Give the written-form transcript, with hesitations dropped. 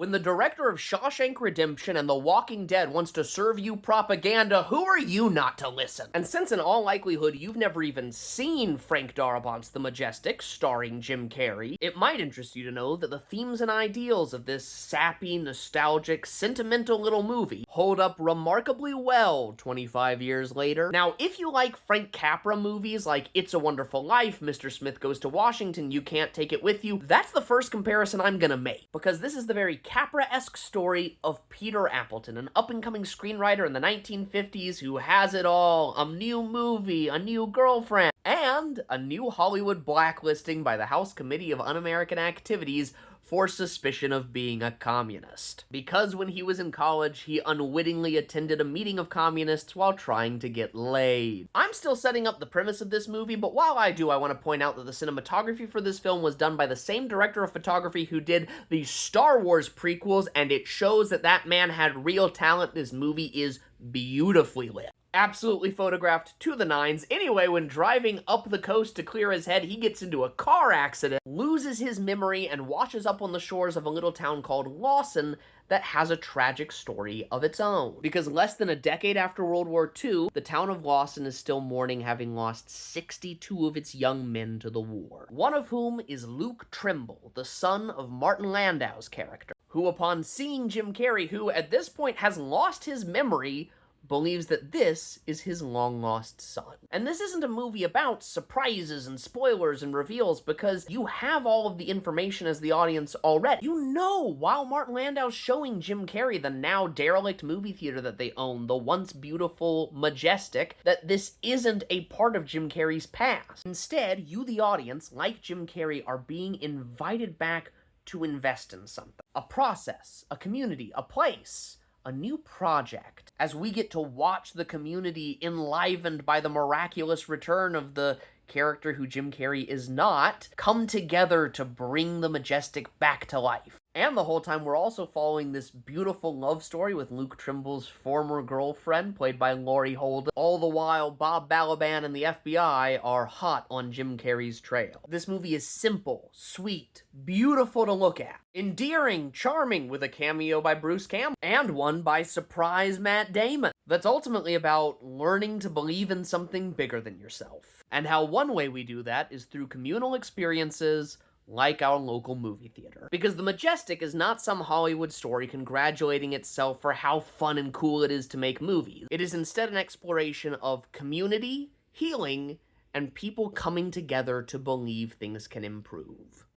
When the director of Shawshank Redemption and The Walking Dead wants to serve you propaganda, who are you not to listen? And since in all likelihood you've never even seen Frank Darabont's The Majestic, starring Jim Carrey, it might interest you to know that the themes and ideals of this sappy, nostalgic, sentimental little movie hold up remarkably well 25 years later. Now, if you like Frank Capra movies like It's a Wonderful Life, Mr. Smith Goes to Washington, You Can't Take It With You, that's the first comparison I'm gonna make, because this is the very Capra-esque story of Peter Appleton, an up-and-coming screenwriter in the 1950s who has it all: a new movie, a new girlfriend, and a new Hollywood blacklisting by the House Committee of Un-American Activities for suspicion of being a communist. Because when he was in college, he unwittingly attended a meeting of communists while trying to get laid. I'm still setting up the premise of this movie, but while I do, I want to point out that the cinematography for this film was done by the same director of photography who did the Star Wars prequels, and it shows that that man had real talent. This movie is beautifully lit. Absolutely photographed to the nines. Anyway, when driving up the coast to clear his head, he gets into a car accident, loses his memory, and washes up on the shores of a little town called Lawson that has a tragic story of its own. Because less than a decade after World War II, the town of Lawson is still mourning having lost 62 of its young men to the war. One of whom is Luke Trimble, the son of Martin Landau's character, who upon seeing Jim Carrey, who at this point has lost his memory, believes that this is his long-lost son. And this isn't a movie about surprises and spoilers and reveals, because you have all of the information as the audience already. You know, while Martin Landau's showing Jim Carrey the now derelict movie theater that they own, the once beautiful Majestic, that this isn't a part of Jim Carrey's past. Instead, you, the audience, like Jim Carrey, are being invited back to invest in something. A process, a community, a place, a new project, as we get to watch the community enlivened by the miraculous return of the character who Jim Carrey is not, come together to bring the Majestic back to life. And the whole time we're also following this beautiful love story with Luke Trimble's former girlfriend, played by Laurie Holden, all the while Bob Balaban and the FBI are hot on Jim Carrey's trail. This movie is simple, sweet, beautiful to look at, endearing, charming, with a cameo by Bruce Campbell, and one by surprise Matt Damon, that's ultimately about learning to believe in something bigger than yourself. And how one way we do that is through communal experiences like our local movie theater. Because The Majestic is not some Hollywood story congratulating itself for how fun and cool it is to make movies. It is instead an exploration of community, healing, and people coming together to believe things can improve.